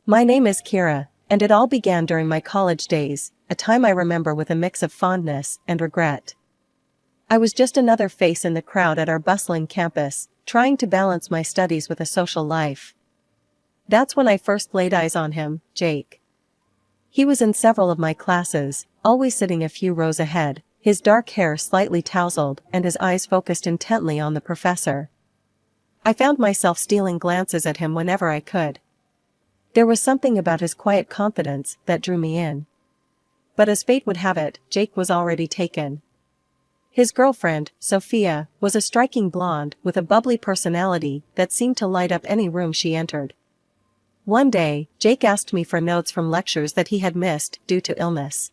My name is Kira, and it all began during my college days, a time I remember with a mix of fondness and regret. I was just another face in the crowd at our bustling campus, trying to balance my studies with a social life. That's when I first laid eyes on him, Jake. He was in several of my classes, always sitting a few rows ahead, his dark hair slightly tousled and his eyes focused intently on the professor. I found myself stealing glances at him whenever I could. There was something about his quiet confidence that drew me in. But as fate would have it, Jake was already taken. His girlfriend, Sophia, was a striking blonde with a bubbly personality that seemed to light up any room she entered. One day, Jake asked me for notes from lectures that he had missed due to illness.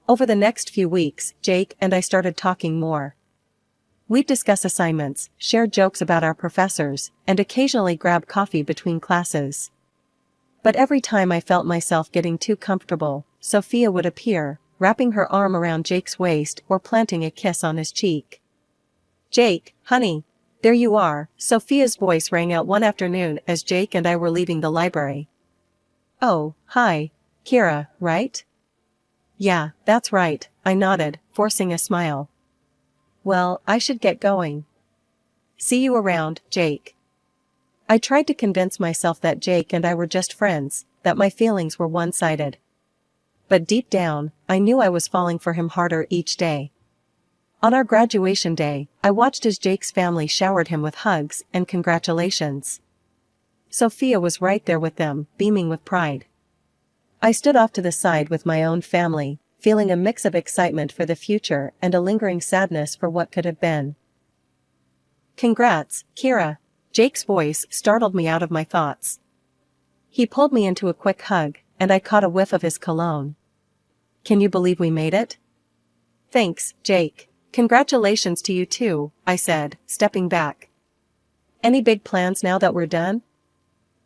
Over the next few weeks, Jake and I started talking more. We'd discuss assignments, share jokes about our professors, and occasionally grab coffee between classes. But every time I felt myself getting too comfortable, Sophia would appear, wrapping her arm around Jake's waist or planting a kiss on his cheek. "Jake, honey, there you are," Sophia's voice rang out one afternoon as Jake and I were leaving the library. "Oh, hi, Kira, right?" "Yeah, that's right," I nodded, forcing a smile. "Well, I should get going. See you around, Jake." I tried to convince myself that Jake and I were just friends, that my feelings were one-sided. But deep down, I knew I was falling for him harder each day. On our graduation day, I watched as Jake's family showered him with hugs and congratulations. Sophia was right there with them, beaming with pride. I stood off to the side with my own family, feeling a mix of excitement for the future and a lingering sadness for what could have been. "Congrats, Kira." Jake's voice startled me out of my thoughts. He pulled me into a quick hug, and I caught a whiff of his cologne. "Can you believe we made it?" "Thanks, Jake. Congratulations to you too," I said, stepping back. "Any big plans now that we're done?"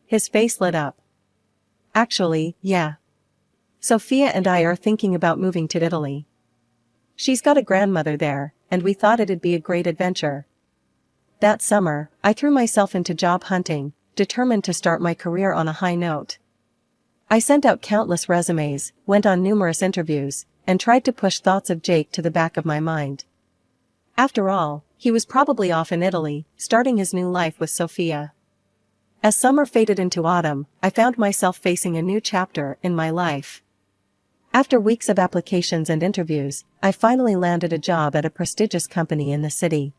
His face lit up. "Actually, yeah. Sophia and I are thinking about moving to Italy. She's got a grandmother there, and we thought it'd be a great adventure." That summer, I threw myself into job hunting, determined to start my career on a high note. I sent out countless resumes, went on numerous interviews, and tried to push thoughts of Jake to the back of my mind. After all, he was probably off in Italy, starting his new life with Sophia. As summer faded into autumn, I found myself facing a new chapter in my life. After weeks of applications and interviews, I finally landed a job at a prestigious company in the city.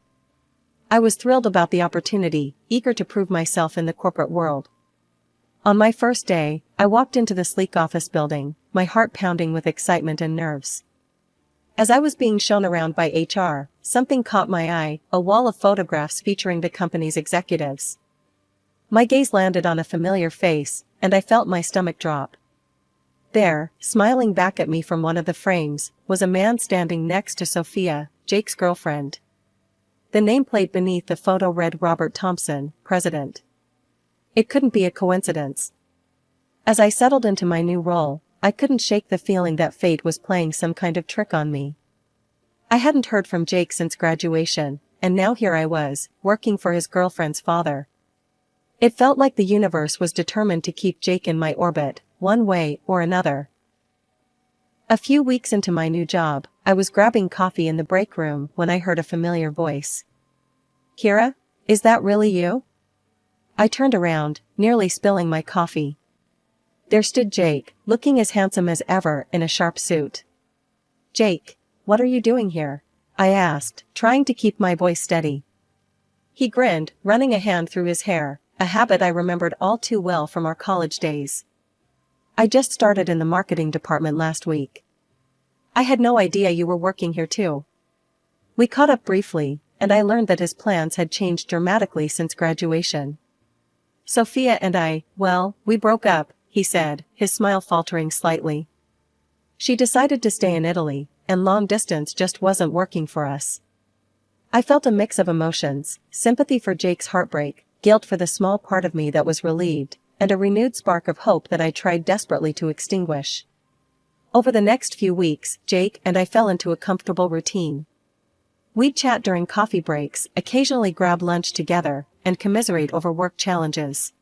I was thrilled about the opportunity, eager to prove myself in the corporate world. On my first day, I walked into the sleek office building, my heart pounding with excitement and nerves. As I was being shown around by HR, something caught my eye, a wall of photographs featuring the company's executives. My gaze landed on a familiar face, and I felt my stomach drop. There, smiling back at me from one of the frames, was a man standing next to Sophia, Jake's girlfriend. The nameplate beneath the photo read Robert Thompson, President. It couldn't be a coincidence. As I settled into my new role, I couldn't shake the feeling that fate was playing some kind of trick on me. I hadn't heard from Jake since graduation, and now here I was, working for his girlfriend's father. It felt like the universe was determined to keep Jake in my orbit, one way or another. A few weeks into my new job, I was grabbing coffee in the break room when I heard a familiar voice. "Kira, is that really you?" I turned around, nearly spilling my coffee. There stood Jake, looking as handsome as ever in a sharp suit. "Jake, what are you doing here?" I asked, trying to keep my voice steady. He grinned, running a hand through his hair, a habit I remembered all too well from our college days. "I just started in the marketing department last week." "I had no idea you were working here too." We caught up briefly, and I learned that his plans had changed dramatically since graduation. "Sophia and I, well, we broke up," he said, his smile faltering slightly. "She decided to stay in Italy, and long distance just wasn't working for us." I felt a mix of emotions, sympathy for Jake's heartbreak, guilt for the small part of me that was relieved, and a renewed spark of hope that I tried desperately to extinguish. Over the next few weeks, Jake and I fell into a comfortable routine. We'd chat during coffee breaks, occasionally grab lunch together, and commiserate over work challenges.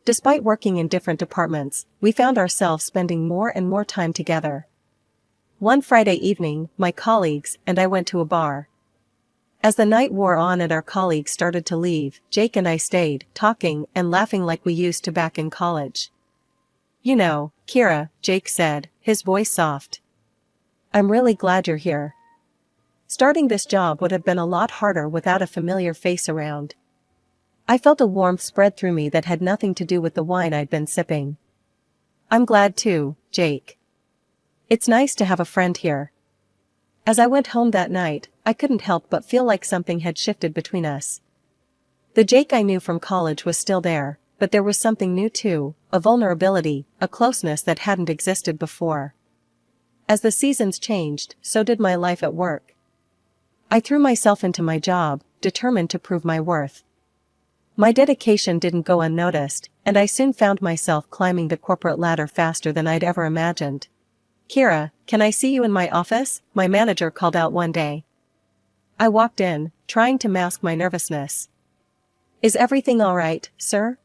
Despite working in different departments, we found ourselves spending more and more time together. One Friday evening, my colleagues and I went to a bar. As the night wore on and our colleagues started to leave, Jake and I stayed, talking and laughing like we used to back in college. "You know, Kira," Jake said, his voice soft. "I'm really glad you're here. Starting this job would have been a lot harder without a familiar face around." I felt a warmth spread through me that had nothing to do with the wine I'd been sipping. "I'm glad too, Jake. It's nice to have a friend here." As I went home that night, I couldn't help but feel like something had shifted between us. The Jake I knew from college was still there, but there was something new too, a vulnerability, a closeness that hadn't existed before. As the seasons changed, so did my life at work. I threw myself into my job, determined to prove my worth. My dedication didn't go unnoticed, and I soon found myself climbing the corporate ladder faster than I'd ever imagined. "Kira, can I see you in my office?" my manager called out one day. I walked in, trying to mask my nervousness. "Is everything all right, sir?"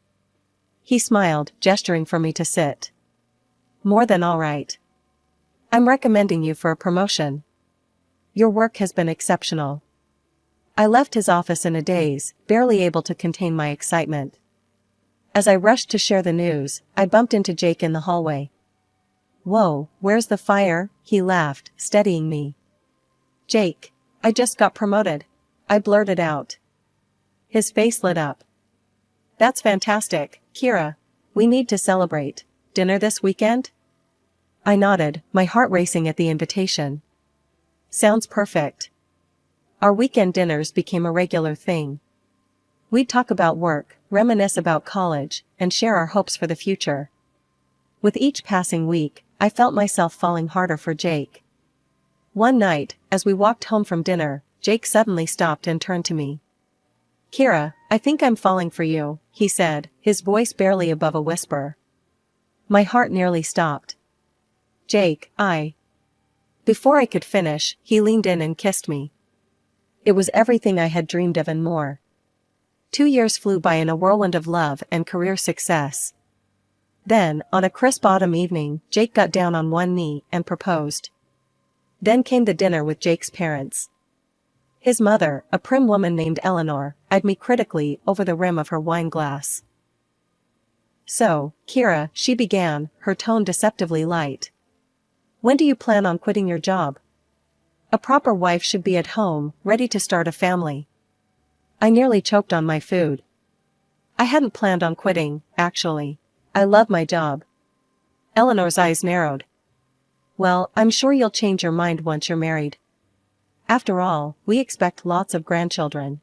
He smiled, gesturing for me to sit. "More than all right. I'm recommending you for a promotion. Your work has been exceptional." I left his office in a daze, barely able to contain my excitement. As I rushed to share the news, I bumped into Jake in the hallway. "Whoa, where's the fire?" he laughed, steadying me. "Jake, I just got promoted," I blurted out. His face lit up. "That's fantastic, Kira. We need to celebrate. Dinner this weekend?" I nodded, my heart racing at the invitation. "Sounds perfect." Our weekend dinners became a regular thing. We'd talk about work, reminisce about college, and share our hopes for the future. With each passing week, I felt myself falling harder for Jake. One night, as we walked home from dinner, Jake suddenly stopped and turned to me. "Kira, I think I'm falling for you," he said, his voice barely above a whisper. My heart nearly stopped. "Jake, Before I could finish, he leaned in and kissed me. It was everything I had dreamed of and more. 2 years flew by in a whirlwind of love and career success. Then, on a crisp autumn evening, Jake got down on one knee and proposed. Then came the dinner with Jake's parents. His mother, a prim woman named Eleanor, eyed me critically over the rim of her wine glass. "So, Kira," she began, her tone deceptively light. "When do you plan on quitting your job? A proper wife should be at home, ready to start a family." I nearly choked on my food. I hadn't planned on quitting, actually. I love my job. Eleanor's eyes narrowed. "Well, I'm sure you'll change your mind once you're married. After all, we expect lots of grandchildren."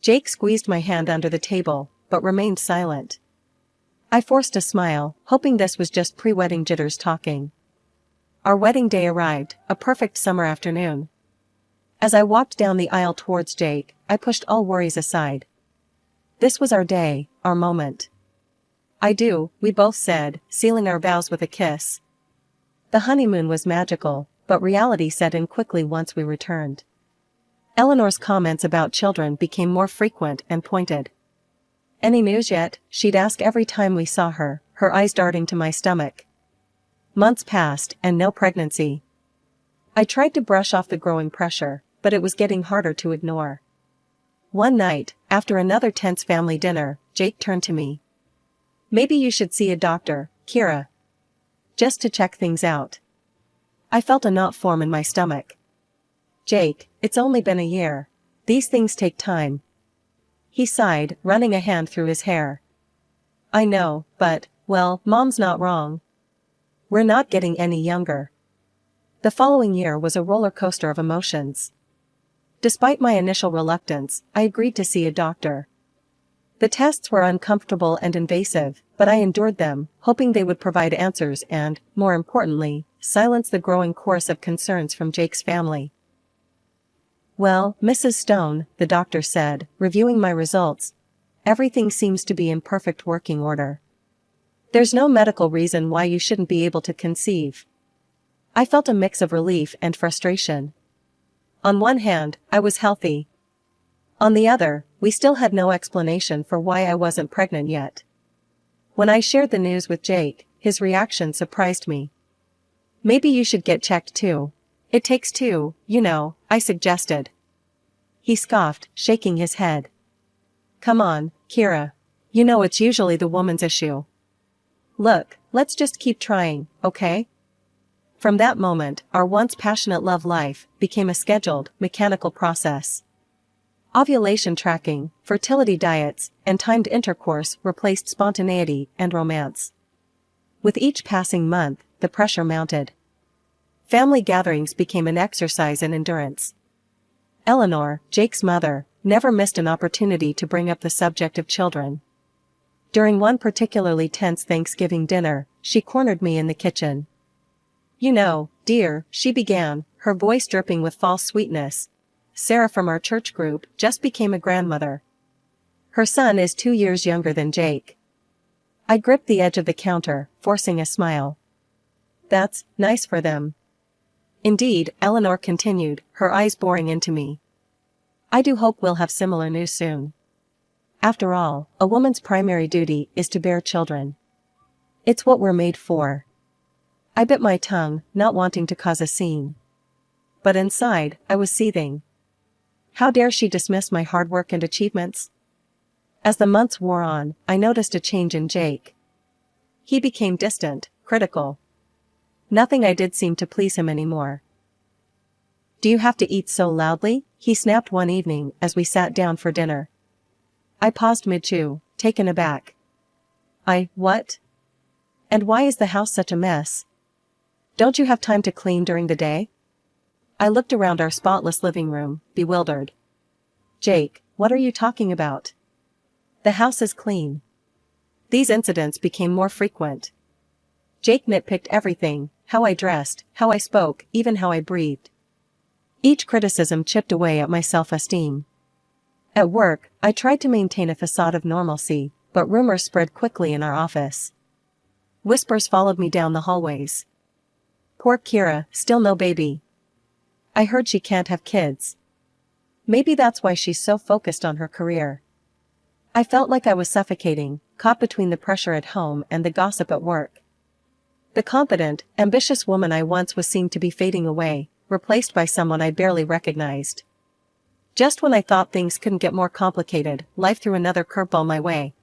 Jake squeezed my hand under the table, but remained silent. I forced a smile, hoping this was just pre-wedding jitters talking. Our wedding day arrived, a perfect summer afternoon. As I walked down the aisle towards Jake, I pushed all worries aside. This was our day, our moment. "I do," we both said, sealing our vows with a kiss. The honeymoon was magical, but reality set in quickly once we returned. Eleanor's comments about children became more frequent and pointed. "Any news yet?" she'd ask every time we saw her, her eyes darting to my stomach. Months passed, and no pregnancy. I tried to brush off the growing pressure, but it was getting harder to ignore. One night, after another tense family dinner, Jake turned to me. "Maybe you should see a doctor, Kira. Just to check things out." I felt a knot form in my stomach. "Jake, it's only been a year. These things take time." He sighed, running a hand through his hair. "I know, but, well, Mom's not wrong. We're not getting any younger." The following year was a roller coaster of emotions. Despite my initial reluctance, I agreed to see a doctor. The tests were uncomfortable and invasive, but I endured them, hoping they would provide answers and, more importantly, silence the growing chorus of concerns from Jake's family. "Well, Mrs. Stone," the doctor said, reviewing my results, "everything seems to be in perfect working order. There's no medical reason why you shouldn't be able to conceive." I felt a mix of relief and frustration. On one hand, I was healthy. On the other, we still had no explanation for why I wasn't pregnant yet. When I shared the news with Jake, his reaction surprised me. Maybe you should get checked too. It takes two, you know, I suggested. He scoffed, shaking his head. Come on, Kira. You know it's usually the woman's issue. Look, let's just keep trying, okay? From that moment, our once passionate love life became a scheduled, mechanical process. Ovulation tracking, fertility diets, and timed intercourse replaced spontaneity and romance. With each passing month, the pressure mounted. Family gatherings became an exercise in endurance. Eleanor, Jake's mother, never missed an opportunity to bring up the subject of children. During one particularly tense Thanksgiving dinner, she cornered me in the kitchen. You know, dear, she began, her voice dripping with false sweetness. Sarah from our church group just became a grandmother. Her son is 2 years younger than Jake. I gripped the edge of the counter, forcing a smile. That's nice for them. Indeed, Eleanor continued, her eyes boring into me. I do hope we'll have similar news soon. After all, a woman's primary duty is to bear children. It's what we're made for. I bit my tongue, not wanting to cause a scene. But inside, I was seething. How dare she dismiss my hard work and achievements? As the months wore on, I noticed a change in Jake. He became distant, critical. Nothing I did seemed to please him anymore. Do you have to eat so loudly? He snapped one evening as we sat down for dinner. I paused mid-chew, taken aback. What? And why is the house such a mess? Don't you have time to clean during the day? I looked around our spotless living room, bewildered. Jake, what are you talking about? The house is clean. These incidents became more frequent. Jake nitpicked everything, how I dressed, how I spoke, even how I breathed. Each criticism chipped away at my self-esteem. At work, I tried to maintain a facade of normalcy, but rumors spread quickly in our office. Whispers followed me down the hallways. Poor Kira, still no baby. I heard she can't have kids. Maybe that's why she's so focused on her career. I felt like I was suffocating, caught between the pressure at home and the gossip at work. The confident, ambitious woman I once was seemed to be fading away, replaced by someone I barely recognized. Just when I thought things couldn't get more complicated, life threw another curveball my way.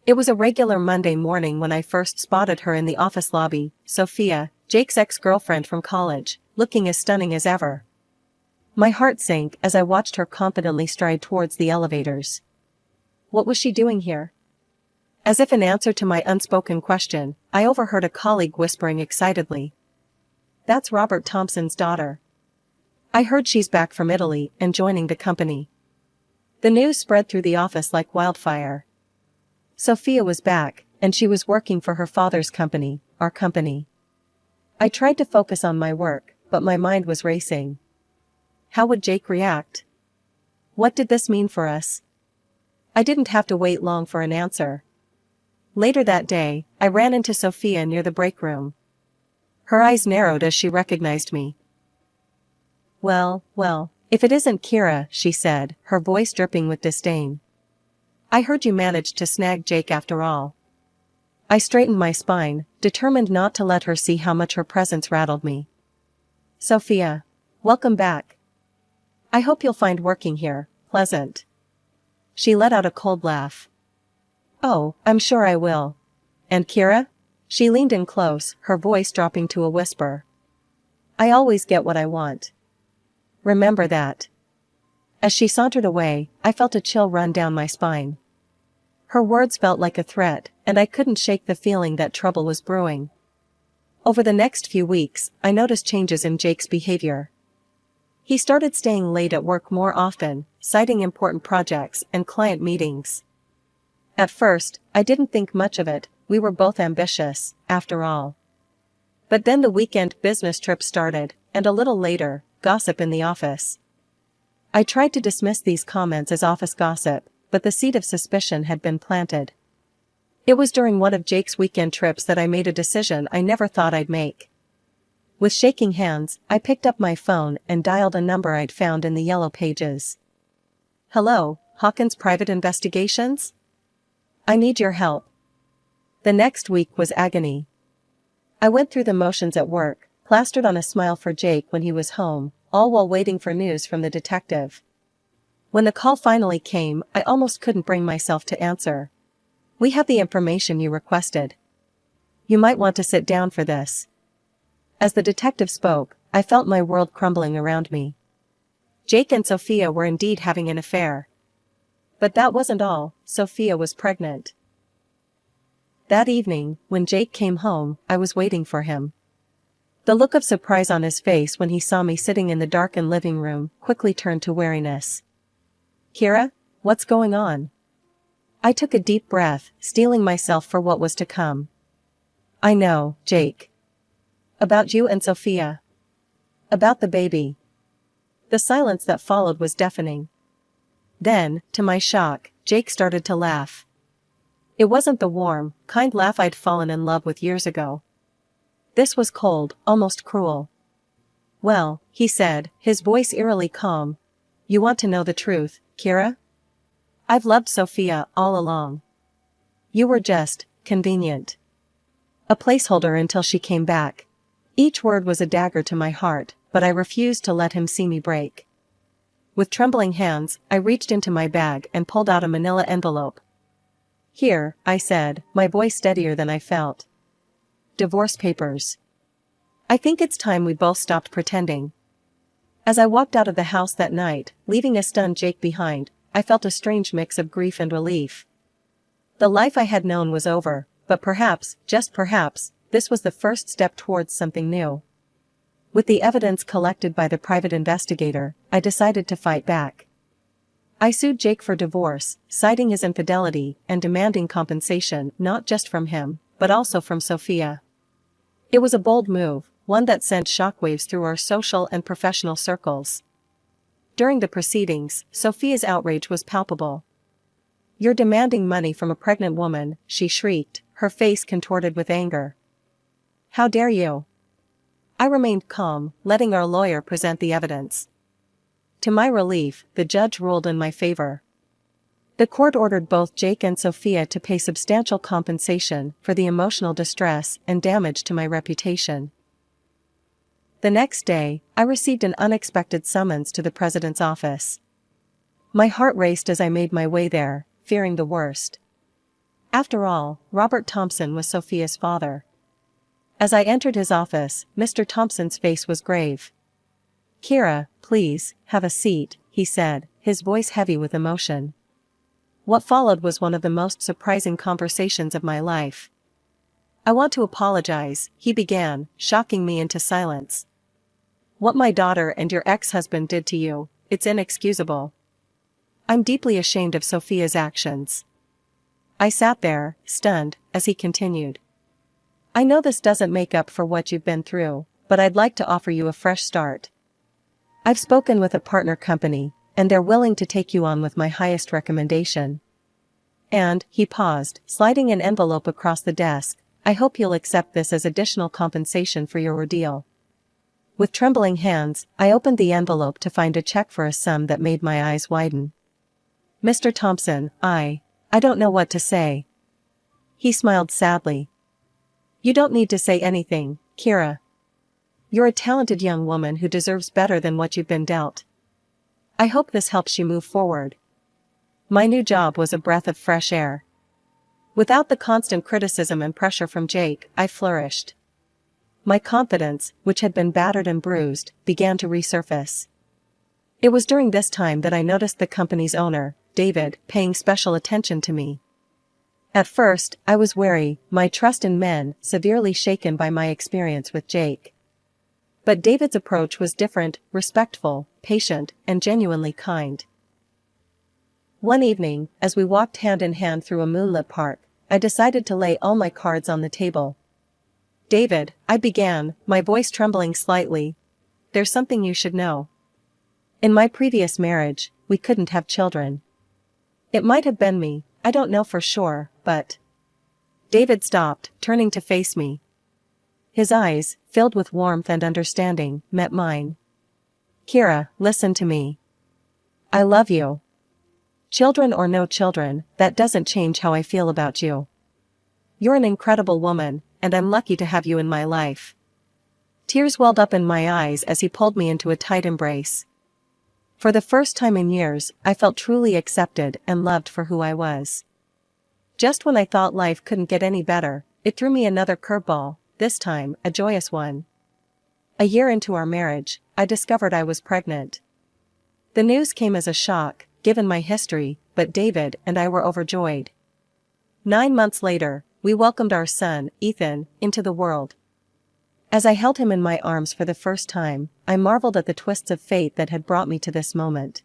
It was a regular Monday morning when I first spotted her in the office lobby, Sophia, Jake's ex-girlfriend from college, looking as stunning as ever. My heart sank as I watched her confidently stride towards the elevators. What was she doing here? As if in answer to my unspoken question, I overheard a colleague whispering excitedly. That's Robert Thompson's daughter. I heard she's back from Italy and joining the company. The news spread through the office like wildfire. Sophia was back, and she was working for her father's company, our company. I tried to focus on my work, but my mind was racing. How would Jake react? What did this mean for us? I didn't have to wait long for an answer. Later that day, I ran into Sophia near the break room. Her eyes narrowed as she recognized me. Well, if it isn't Kira, she said, her voice dripping with disdain. I heard you managed to snag Jake after all. I straightened my spine, determined not to let her see how much her presence rattled me. Sophia, welcome back. I hope you'll find working here pleasant. She let out a cold laugh. Oh, I'm sure I will. And Kira? She leaned in close, her voice dropping to a whisper. I always get what I want. Remember that. As she sauntered away, I felt a chill run down my spine. Her words felt like a threat, and I couldn't shake the feeling that trouble was brewing. Over the next few weeks, I noticed changes in Jake's behavior. He started staying late at work more often, citing important projects and client meetings. At first, I didn't think much of it, we were both ambitious, after all. But then the weekend business trip started, and a little later, gossip in the office. I tried to dismiss these comments as office gossip, but the seed of suspicion had been planted. It was during one of Jake's weekend trips that I made a decision I never thought I'd make. With shaking hands, I picked up my phone and dialed a number I'd found in the yellow pages. Hello, Hawkins Private Investigations? I need your help. The next week was agony. I went through the motions at work, plastered on a smile for Jake when he was home, all while waiting for news from the detective. When the call finally came, I almost couldn't bring myself to answer. "We have the information you requested. You might want to sit down for this." As the detective spoke, I felt my world crumbling around me. Jake and Sophia were indeed having an affair. But that wasn't all, Sophia was pregnant. That evening, when Jake came home, I was waiting for him. The look of surprise on his face when he saw me sitting in the darkened living room quickly turned to wariness. "Kira, what's going on?" I took a deep breath, steeling myself for what was to come. "I know, Jake. About you and Sophia. About the baby." The silence that followed was deafening. Then, to my shock, Jake started to laugh. It wasn't the warm, kind laugh I'd fallen in love with years ago. This was cold, almost cruel. "Well," he said, his voice eerily calm, "you want to know the truth, Kira? I've loved Sophia all along. You were just convenient. A placeholder until she came back." Each word was a dagger to my heart, but I refused to let him see me break. With trembling hands, I reached into my bag and pulled out a manila envelope. "Here," I said, my voice steadier than I felt. "Divorce papers. I think it's time we both stopped pretending." As I walked out of the house that night, leaving a stunned Jake behind, I felt a strange mix of grief and relief. The life I had known was over, but perhaps, just perhaps, this was the first step towards something new. With the evidence collected by the private investigator, I decided to fight back. I sued Jake for divorce, citing his infidelity and demanding compensation not just from him, but also from Sophia. It was a bold move, one that sent shockwaves through our social and professional circles. During the proceedings, Sophia's outrage was palpable. "You're demanding money from a pregnant woman," she shrieked, her face contorted with anger. "How dare you?" I remained calm, letting our lawyer present the evidence. To my relief, the judge ruled in my favor. The court ordered both Jake and Sophia to pay substantial compensation for the emotional distress and damage to my reputation. The next day, I received an unexpected summons to the president's office. My heart raced as I made my way there, fearing the worst. After all, Robert Thompson was Sophia's father. As I entered his office, Mr. Thompson's face was grave. "Kira, please, have a seat," he said, his voice heavy with emotion. What followed was one of the most surprising conversations of my life. "I want to apologize," he began, shocking me into silence. "What my daughter and your ex-husband did to you, it's inexcusable. I'm deeply ashamed of Sophia's actions." I sat there, stunned, as he continued. "I know this doesn't make up for what you've been through, but I'd like to offer you a fresh start. I've spoken with a partner company, and they're willing to take you on with my highest recommendation. And," he paused, sliding an envelope across the desk, "I hope you'll accept this as additional compensation for your ordeal." With trembling hands, I opened the envelope to find a check for a sum that made my eyes widen. "Mr. Thompson, I don't know what to say." He smiled sadly. "You don't need to say anything, Kira. You're a talented young woman who deserves better than what you've been dealt. I hope this helps you move forward." My new job was a breath of fresh air. Without the constant criticism and pressure from Jake, I flourished. My confidence, which had been battered and bruised, began to resurface. It was during this time that I noticed the company's owner, David, paying special attention to me. At first, I was wary, my trust in men severely shaken by my experience with Jake. But David's approach was different, respectful, patient, and genuinely kind. One evening, as we walked hand in hand through a moonlit park, I decided to lay all my cards on the table. "David," I began, my voice trembling slightly, "there's something you should know. In my previous marriage, we couldn't have children. It might have been me, I don't know for sure, but—" David stopped, turning to face me. His eyes, filled with warmth and understanding, met mine. "Kira, listen to me. I love you. Children or no children, that doesn't change how I feel about you. You're an incredible woman, and I'm lucky to have you in my life." Tears welled up in my eyes as he pulled me into a tight embrace. For the first time in years, I felt truly accepted and loved for who I was. Just when I thought life couldn't get any better, it threw me another curveball, this time a joyous one. A year into our marriage, I discovered I was pregnant. The news came as a shock, given my history, but David and I were overjoyed. 9 months later, we welcomed our son, Ethan, into the world. As I held him in my arms for the first time, I marveled at the twists of fate that had brought me to this moment.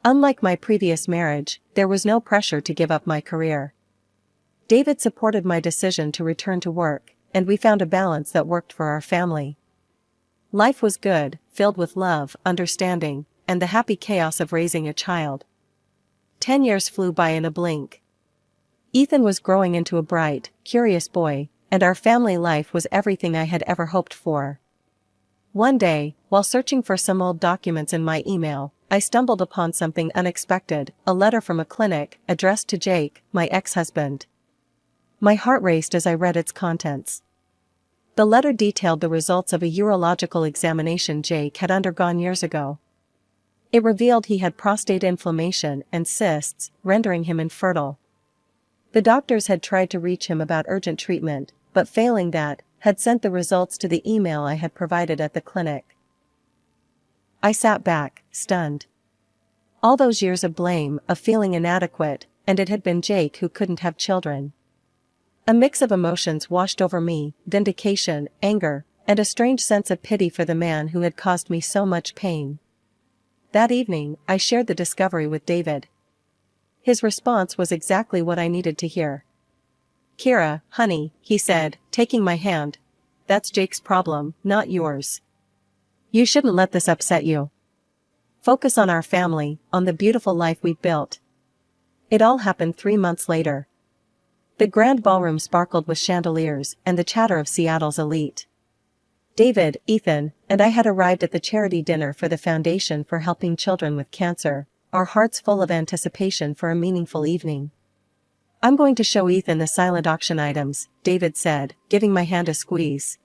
Unlike my previous marriage, there was no pressure to give up my career. David supported my decision to return to work, and we found a balance that worked for our family. Life was good, filled with love, understanding, and the happy chaos of raising a child. 10 years flew by in a blink. Ethan was growing into a bright, curious boy, and our family life was everything I had ever hoped for. One day, while searching for some old documents in my email, I stumbled upon something unexpected, a letter from a clinic, addressed to Jake, my ex-husband. My heart raced as I read its contents. The letter detailed the results of a urological examination Jake had undergone years ago. It revealed he had prostate inflammation and cysts, rendering him infertile. The doctors had tried to reach him about urgent treatment, but failing that, had sent the results to the email I had provided at the clinic. I sat back, stunned. All those years of blame, of feeling inadequate, and it had been Jake who couldn't have children. A mix of emotions washed over me, vindication, anger, and a strange sense of pity for the man who had caused me so much pain. That evening, I shared the discovery with David. His response was exactly what I needed to hear. "Kira, honey," he said, taking my hand, "that's Jake's problem, not yours. You shouldn't let this upset you. Focus on our family, on the beautiful life we've built." It all happened 3 months later. The grand ballroom sparkled with chandeliers and the chatter of Seattle's elite. David, Ethan, and I had arrived at the charity dinner for the Foundation for Helping Children with Cancer, our hearts full of anticipation for a meaningful evening. "I'm going to show Ethan the silent auction items," David said, giving my hand a squeeze.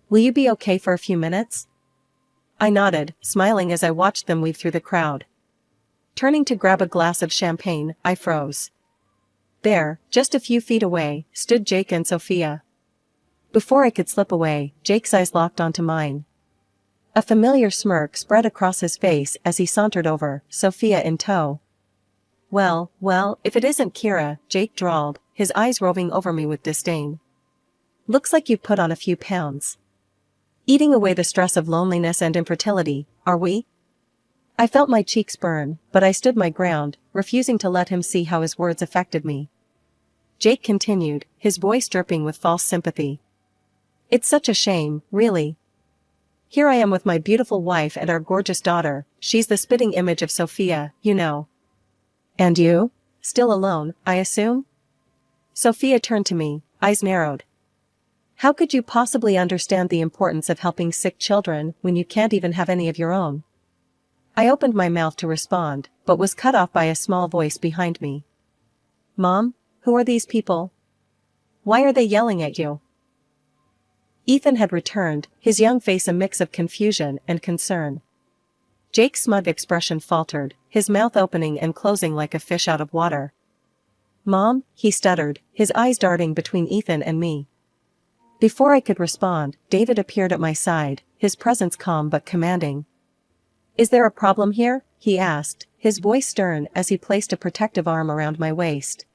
"Will you be okay for a few minutes?" I nodded, smiling as I watched them weave through the crowd. Turning to grab a glass of champagne, I froze. There, just a few feet away, stood Jake and Sophia. Before I could slip away, Jake's eyes locked onto mine. A familiar smirk spread across his face as he sauntered over, Sophia in tow. Well, if it isn't Kira," Jake drawled, his eyes roving over me with disdain. "Looks like you've put on a few pounds. Eating away the stress of loneliness and infertility, are we?" I felt my cheeks burn, but I stood my ground, refusing to let him see how his words affected me. Jake continued, his voice dripping with false sympathy. "It's such a shame, really. Here I am with my beautiful wife and our gorgeous daughter, she's the spitting image of Sophia, you know. And you? Still alone, I assume?" Sophia turned to me, eyes narrowed. "How could you possibly understand the importance of helping sick children when you can't even have any of your own?" I opened my mouth to respond, but was cut off by a small voice behind me. "Mom, who are these people? Why are they yelling at you?" Ethan had returned, his young face a mix of confusion and concern. Jake's smug expression faltered, his mouth opening and closing like a fish out of water. "Mom," he stuttered, his eyes darting between Ethan and me. Before I could respond, David appeared at my side, his presence calm but commanding. "Is there a problem here?" he asked, his voice stern as he placed a protective arm around my waist.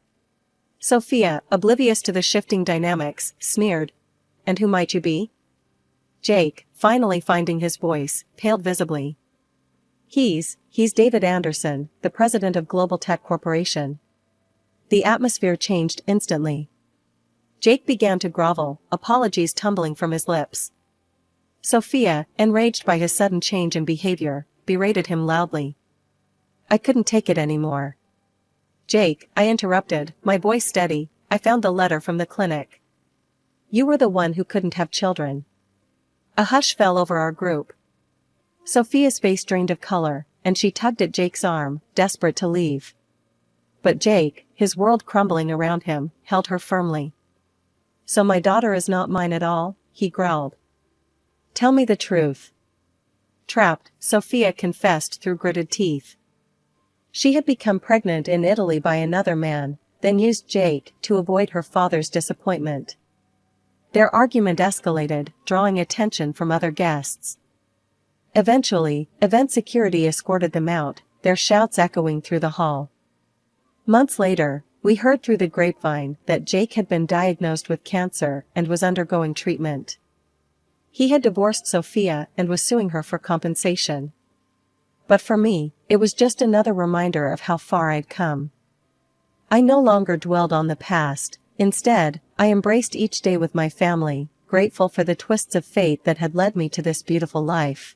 Sophia, oblivious to the shifting dynamics, sneered, "And who might you be?" Jake, finally finding his voice, paled visibly. He's David Anderson, the president of Global Tech Corporation." The atmosphere changed instantly. Jake began to grovel, apologies tumbling from his lips. Sophia, enraged by his sudden change in behavior, berated him loudly. I couldn't take it anymore. "Jake," I interrupted, my voice steady, "I found the letter from the clinic. You were the one who couldn't have children." A hush fell over our group. Sophia's face drained of color, and she tugged at Jake's arm, desperate to leave. But Jake, his world crumbling around him, held her firmly. So my daughter is not mine at all, he growled. Tell me the truth. Trapped, Sophia confessed through gritted teeth. She had become pregnant in Italy by another man, then used Jake to avoid her father's disappointment. Their argument escalated, drawing attention from other guests. Eventually, event security escorted them out, their shouts echoing through the hall. Months later, we heard through the grapevine that Jake had been diagnosed with cancer and was undergoing treatment. He had divorced Sophia and was suing her for compensation. But for me, it was just another reminder of how far I'd come. I no longer dwelled on the past. Instead, I embraced each day with my family, grateful for the twists of fate that had led me to this beautiful life.